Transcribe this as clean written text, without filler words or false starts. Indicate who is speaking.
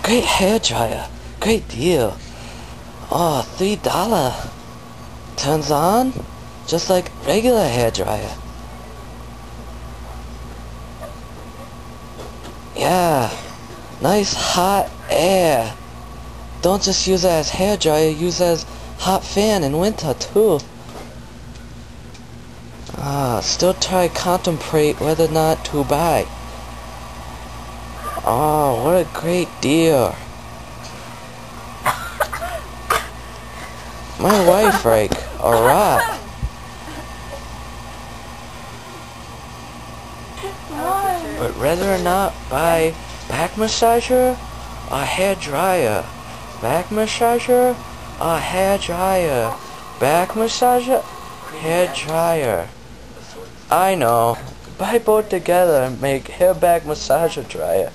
Speaker 1: Great hair dryer. Great deal. Oh, $3. Turns on just like regular hair dryer. Yeah. Nice hot air. Don't just use it as hair dryer, use it as hot fan in winter too. Still try to contemplate whether or not to buy. Oh, what a great deal. My wife, like, alright. But whether or not buy back massager or hair dryer. Back massager or hair dryer. Back massager, hair dryer. I know. Buy both together and make hair back massager dryer.